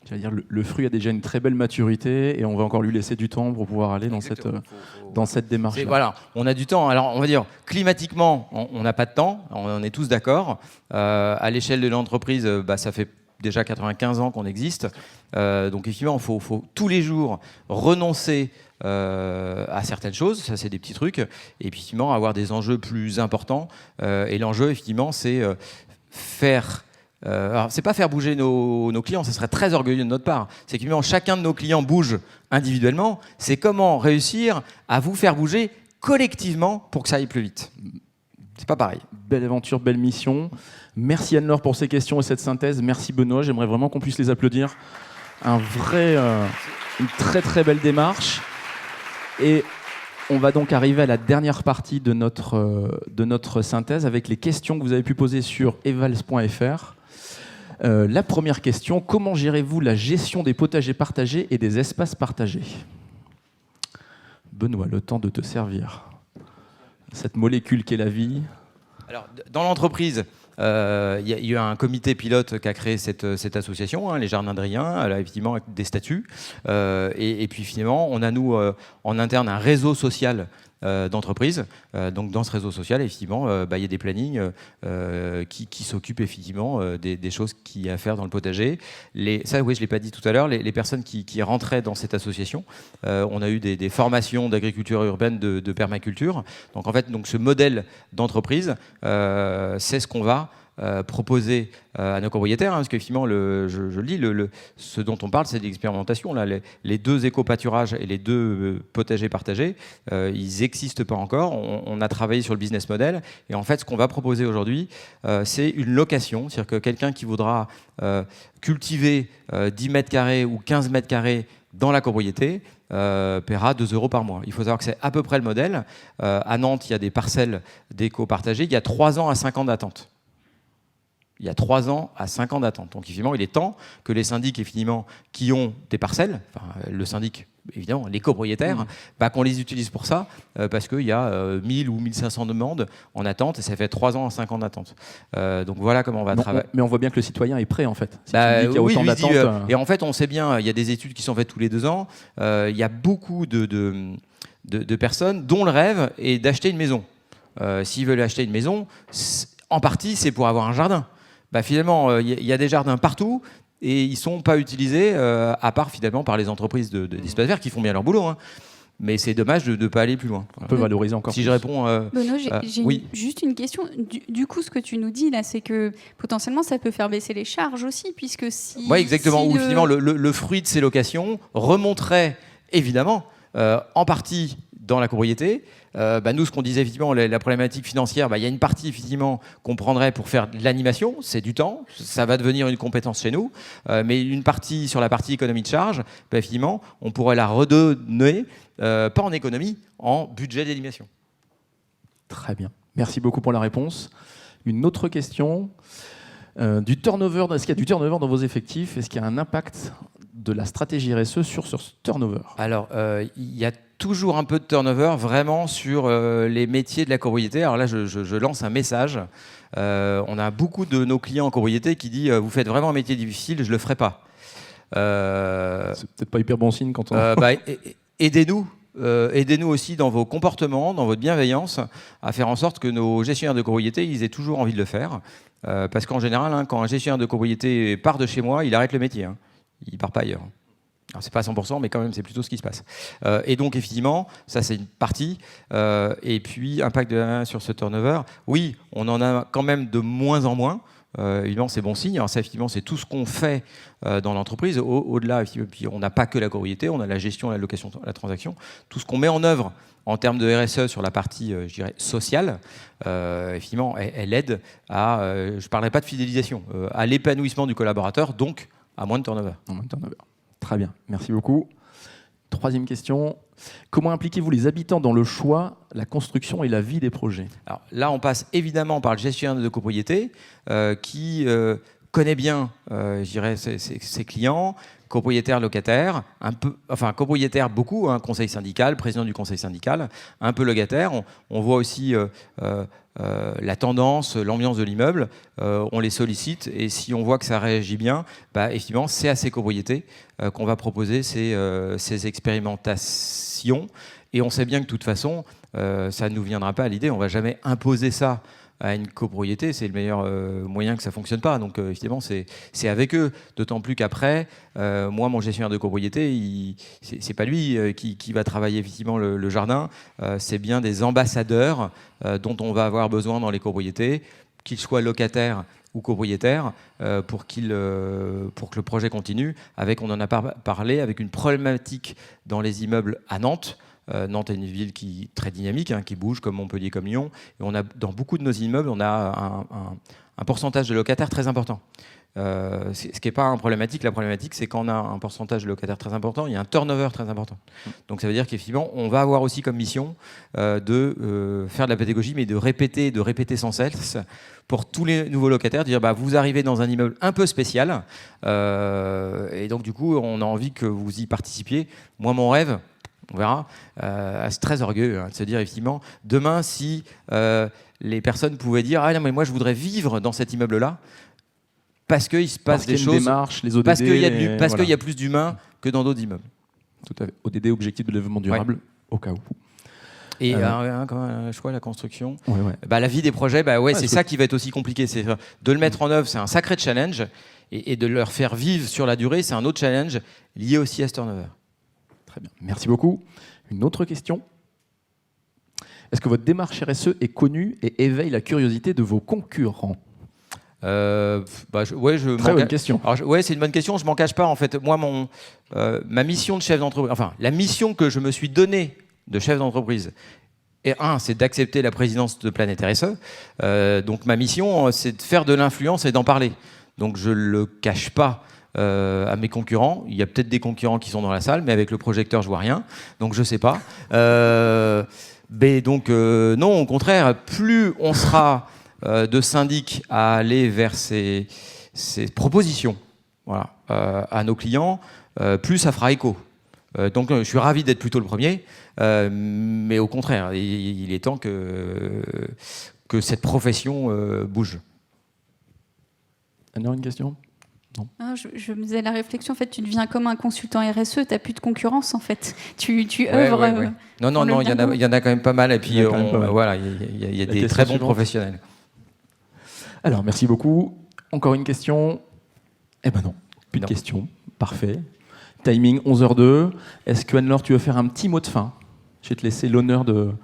J'allais dire, le fruit a déjà une très belle maturité et on va encore lui laisser du temps pour pouvoir aller dans cette démarche. Voilà, on a du temps. Alors, on va dire, climatiquement, on n'a pas de temps, on est tous d'accord. À l'échelle de l'entreprise, ça fait déjà 95 ans qu'on existe. Donc, effectivement, il faut tous les jours renoncer à certaines choses, ça c'est des petits trucs, et puis effectivement avoir des enjeux plus importants. Et l'enjeu, effectivement, c'est faire... alors, c'est pas faire bouger nos clients, ça serait très orgueilleux de notre part. C'est que chacun de nos clients bouge individuellement. C'est comment réussir à vous faire bouger collectivement pour que ça aille plus vite. C'est pas pareil. Belle aventure, belle mission. Merci Anne-Laure pour ces questions et cette synthèse. Merci Benoît, j'aimerais vraiment qu'on puisse les applaudir. Une très très belle démarche. Et on va donc arriver à la dernière partie de notre synthèse avec les questions que vous avez pu poser sur evals.fr. La première question, comment gérez-vous la gestion des potagers partagés et des espaces partagés? Benoît, le temps de te servir. Cette molécule qu'est la vie. Alors, dans l'entreprise, il y a eu un comité pilote qui a créé cette association, hein, les Jardins de Rien, elle a effectivement des statuts. Et puis finalement, on a nous en interne un réseau social d'entreprise. Donc dans ce réseau social, effectivement, il y a des plannings qui s'occupent effectivement des choses qu'il y a à faire dans le potager. Ça, oui, je ne l'ai pas dit tout à l'heure, les personnes qui rentraient dans cette association, on a eu des formations d'agriculture urbaine, de permaculture. Donc en fait, ce modèle d'entreprise, c'est ce qu'on va proposer à nos copropriétaires, hein, parce qu'effectivement, je le dis, ce dont on parle, c'est l'expérimentation. Là, les 2 éco-pâturages et les 2 potagers partagés, ils n'existent pas encore. On a travaillé sur le business model, et en fait, ce qu'on va proposer aujourd'hui, c'est une location, c'est-à-dire que quelqu'un qui voudra cultiver 10 mètres carrés ou 15 mètres carrés dans la copropriété, paiera 2 € par mois. Il faut savoir que c'est à peu près le modèle. À Nantes, il y a des parcelles d'éco-partagées, il y a 3 ans à 5 ans d'attente. Il y a 3 ans à 5 ans d'attente. Donc évidemment, il est temps que les syndics évidemment, qui ont des parcelles, enfin, le syndic, évidemment, les copropriétaires, qu'on les utilise pour ça, parce qu'il y a 1000 ou 1500 demandes en attente, et ça fait 3 ans à 5 ans d'attente. Donc voilà comment on va travailler. Mais on voit bien que le citoyen est prêt, en fait. Si tu me dis qu'il y a oui, autant d'attentes... et en fait, on sait bien, il y a des études qui sont faites tous les 2 ans, il y a beaucoup de personnes dont le rêve est d'acheter une maison. S'ils veulent acheter une maison, en partie, c'est pour avoir un jardin. Finalement, il y a des jardins partout et ils ne sont pas utilisés, à part finalement par les entreprises d'espace vert qui font bien leur boulot. Hein. Mais c'est dommage de ne pas aller plus loin. On peut valoriser encore si plus. Je réponds... Benoît, j'ai juste une question. Du coup, ce que tu nous dis là, c'est que potentiellement, ça peut faire baisser les charges aussi, puisque si... Oui, exactement. Ou finalement, le fruit de ces locations remonterait, évidemment, en partie dans la copropriété. Nous, ce qu'on disait, effectivement, la problématique financière, il y a une partie, effectivement, qu'on prendrait pour faire de l'animation. C'est du temps. Ça va devenir une compétence chez nous. Mais une partie, sur la partie économie de charge, effectivement, on pourrait la redonner, pas en économie, en budget d'animation. Très bien. Merci beaucoup pour la réponse. Une autre question. Du turnover, est-ce qu'il y a du turnover dans vos effectifs? Est-ce qu'il y a un impact de la stratégie RSE sur ce turnover? Alors, il y a toujours un peu de turnover vraiment sur les métiers de la copropriété. Alors là, je lance un message. On a beaucoup de nos clients en copropriété qui disent vous faites vraiment un métier difficile, je ne le ferai pas. C'est peut-être pas hyper bon signe quand on... Aidez-nous. Aidez-nous aussi dans vos comportements, dans votre bienveillance, à faire en sorte que nos gestionnaires de copropriété ils aient toujours envie de le faire. Parce qu'en général, quand un gestionnaire de copropriété part de chez moi, il arrête le métier. Il ne part pas ailleurs. Alors, c'est pas 100%, mais quand même, c'est plutôt ce qui se passe. Et donc, effectivement, ça, c'est une partie. Et puis, impact sur ce turnover. Oui, on en a quand même de moins en moins. Évidemment, c'est bon signe. Alors, ça, effectivement, c'est tout ce qu'on fait dans l'entreprise. Au-delà, puis on n'a pas que la copropriété, on a la gestion, la location, la transaction. Tout ce qu'on met en œuvre en termes de RSE sur la partie, je dirais, sociale, effectivement, elle aide à, je ne parlerai pas de fidélisation, à l'épanouissement du collaborateur, donc à moins de turnover. Très bien, merci beaucoup. Troisième question. Comment impliquez-vous les habitants dans le choix, la construction et la vie des projets? Alors là, on passe évidemment par le gestionnaire de copropriété qui connaît bien, je dirais, ses clients, copropriétaires, locataires, copropriétaires beaucoup, conseil syndical, président du conseil syndical, un peu locataire. On voit aussi la tendance, l'ambiance de l'immeuble, on les sollicite et si on voit que ça réagit bien, effectivement, c'est à ces copropriétés qu'on va proposer ces expérimentations. Et on sait bien que de toute façon, ça ne nous viendra pas à l'idée, on ne va jamais imposer ça à une copropriété, c'est le meilleur moyen que ça ne fonctionne pas. Donc évidemment, c'est avec eux. D'autant plus qu'après, moi, mon gestionnaire de copropriété, c'est pas lui qui va travailler effectivement le jardin, c'est bien des ambassadeurs dont on va avoir besoin dans les copropriétés, qu'ils soient locataires ou copropriétaires, pour que le projet continue. On en a parlé, avec une problématique dans les immeubles à Nantes. Nantes est une ville très dynamique, qui bouge comme Montpellier, comme Lyon. Et dans beaucoup de nos immeubles, on a un pourcentage de locataires très important. Ce qui n'est pas une problématique. La problématique, c'est quand on a un pourcentage de locataires très important, il y a un turnover très important. Donc ça veut dire qu'effectivement, on va avoir aussi comme mission de faire de la pédagogie, mais de répéter sans cesse pour tous les nouveaux locataires, dire vous arrivez dans un immeuble un peu spécial, et donc du coup, on a envie que vous y participiez. Moi, mon rêve, on verra, c'est très orgueilleux de se dire effectivement, demain, si les personnes pouvaient dire non, mais moi je voudrais vivre dans cet immeuble-là, parce qu'il se passe des choses, démarche, les ODD, parce qu'il y a plus d'humains que dans d'autres immeubles. Tout à fait. ODD, objectif de développement durable, au cas où. Et je crois la construction, ouais. La vie des projets, c'est ça qui va être aussi compliqué. C'est de le mettre en œuvre, c'est un sacré challenge, et de leur faire vivre sur la durée, c'est un autre challenge lié aussi à ce turnover. Très bien, merci beaucoup. Une autre question. Est-ce que votre démarche RSE est connue et éveille la curiosité de vos concurrents? Très bonne question. C'est une bonne question. Je m'en cache pas. En fait, moi, ma mission de chef d'entreprise, la mission que je me suis donnée de chef d'entreprise, c'est d'accepter la présidence de Planète RSE. Donc ma mission, c'est de faire de l'influence et d'en parler. Donc je le cache pas à mes concurrents. Il y a peut-être des concurrents qui sont dans la salle, mais avec le projecteur, je vois rien. Donc je sais pas. Non, au contraire, plus on sera de syndic à aller vers ces propositions, voilà, à nos clients, plus ça fera écho. Donc je suis ravi d'être plutôt le premier, mais au contraire, il est temps que cette profession bouge. Anne-Laure, une question ? Ah, je me faisais la réflexion, en fait, tu deviens comme un consultant RSE, tu n'as plus de concurrence, en fait. Tu œuvres... Ouais. Non, il y en a quand même pas mal, et puis voilà, il y a des très bons professionnels. Alors, merci beaucoup. Encore une question ? Eh ben non, plus de questions. Parfait. Timing 11h02. Est-ce que Anne-Laure, tu veux faire un petit mot de fin ? Je vais te laisser l'honneur de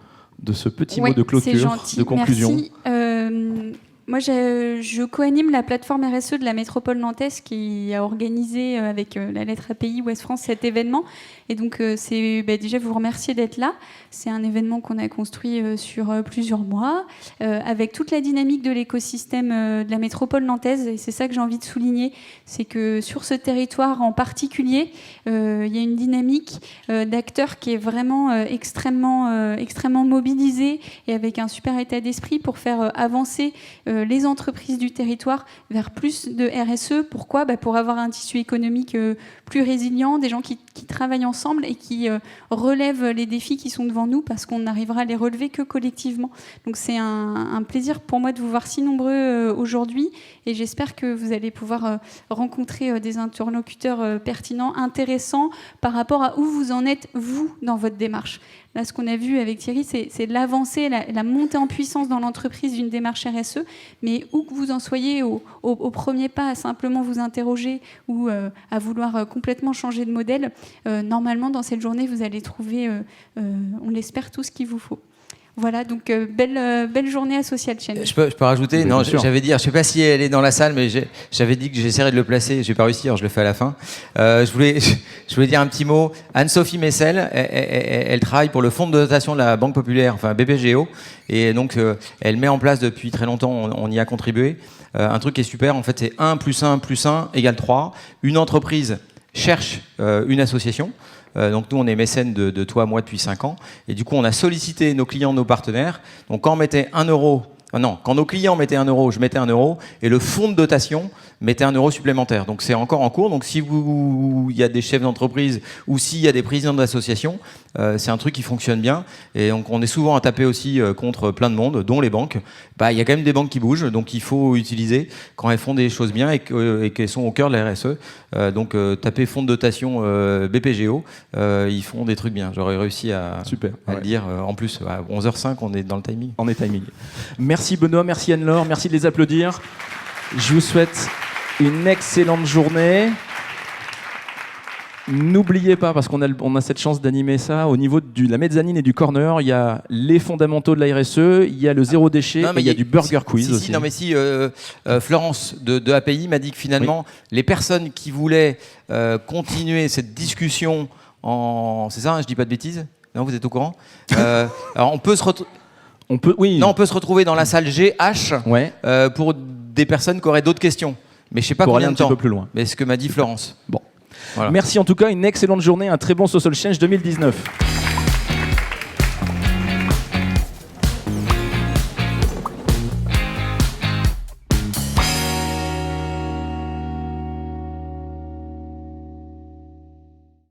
ce petit mot de clôture, de conclusion. Merci. Moi, je co-anime la plateforme RSE de la métropole nantaise qui a organisé avec la lettre API Ouest France cet événement. Et donc, déjà vous remercier d'être là. C'est un événement qu'on a construit sur plusieurs mois, avec toute la dynamique de l'écosystème de la métropole nantaise. Et c'est ça que j'ai envie de souligner, c'est que sur ce territoire en particulier, il y a une dynamique d'acteurs qui est vraiment extrêmement mobilisée et avec un super état d'esprit pour faire avancer les entreprises du territoire vers plus de RSE. Pourquoi ? Pour avoir un tissu économique plus résilient, des gens qui travaillent ensemble et qui relèvent les défis qui sont devant nous, parce qu'on n'arrivera à les relever que collectivement. Donc c'est un plaisir pour moi de vous voir si nombreux aujourd'hui, et j'espère que vous allez pouvoir rencontrer des interlocuteurs pertinents, intéressants par rapport à où vous en êtes, vous, dans votre démarche. Là, ce qu'on a vu avec Thierry, c'est l'avancée, la montée en puissance dans l'entreprise d'une démarche RSE, mais où que vous en soyez au premier pas, à simplement vous interroger ou à vouloir complètement changer de modèle, normalement, dans cette journée, vous allez trouver, on l'espère, tout ce qu'il vous faut. Voilà, donc belle journée à Social Change. Je peux rajouter, oui, non, j'avais dit, je ne sais pas si elle est dans la salle, mais j'avais dit que j'essaierais de le placer, je n'ai pas réussi, alors je le fais à la fin. Je voulais dire un petit mot. Anne-Sophie Messel, elle travaille pour le fonds de dotation de la Banque Populaire, enfin BPGO, et donc elle met en place depuis très longtemps, on y a contribué, un truc qui est super, en fait c'est 1 + 1 + 1 = 3. Une entreprise cherche une association. Donc nous, on est mécène de toi, moi, depuis 5 ans. Et du coup, on a sollicité nos clients, nos partenaires. Donc quand on mettait 1 euro... quand nos clients mettaient 1 euro, je mettais 1 euro. Et le fonds de dotation mettait 1 euro supplémentaire. Donc c'est encore en cours. Donc si il y a des chefs d'entreprise ou s'il y a des présidents d'associations, c'est un truc qui fonctionne bien. Et donc on est souvent à taper aussi contre plein de monde, dont les banques. Il y a quand même des banques qui bougent. Donc il faut utiliser quand elles font des choses bien et qu'elles sont au cœur de la RSE. Donc tapez fonds de dotation BPGO. Ils font des trucs bien. J'aurais réussi à le dire. En plus, à 11h05, on est dans le timing. On est timing. Merci Benoît, merci Anne-Laure, merci de les applaudir. Je vous souhaite une excellente journée. N'oubliez pas, parce qu'on a cette chance d'animer ça, au niveau de la mezzanine et du corner, il y a les fondamentaux de la RSE, il y a le zéro déchet, et il y a du burger quiz aussi. Florence de API m'a dit que finalement, les personnes qui voulaient continuer cette discussion c'est ça, je dis pas de bêtises ? Non, vous êtes au courant ? Alors on peut se retrouver dans la salle GH pour des personnes qui auraient d'autres questions. Mais je ne sais pas combien de temps. Un peu plus loin. Mais c'est ce que m'a dit Florence. Bon. Voilà. Merci en tout cas, une excellente journée, un très bon Social Change 2019.